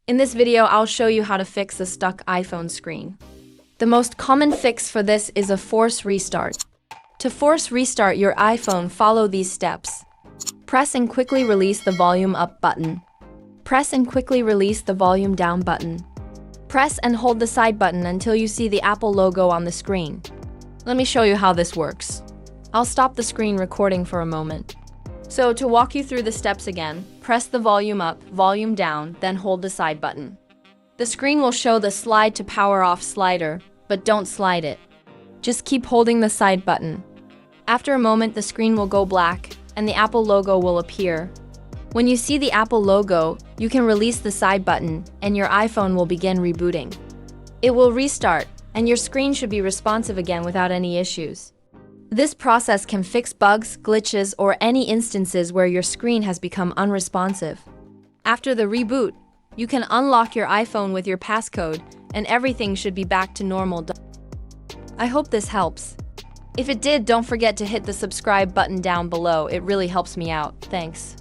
In this video, I'll show you how to fix a stuck iPhone screen. The most common fix for this is a force restart. To force restart your iPhone, follow these steps. Press and quickly release the volume up button. Press and quickly release the volume down button. Press and hold the side button until you see the Apple logo on the screen. Let me show you how this works. I'll stop the screen recording for a moment. So to walk you through the steps again, press the volume up, volume down, then hold the side button. The screen will show the slide to power off slider, but don't slide it. Just keep holding the side button. After a moment, the screen will go black and the Apple logo will appear. When you see the Apple logo, you can release the side button and your iPhone will begin rebooting. It will restart and your screen should be responsive again without any issues. This process can fix bugs, glitches, or any instances where your screen has become unresponsive. After the reboot, you can unlock your iPhone with your passcode and everything should be back to normal. I hope this helps. If it did, don't forget to hit the subscribe button down below. It really helps me out. Thanks.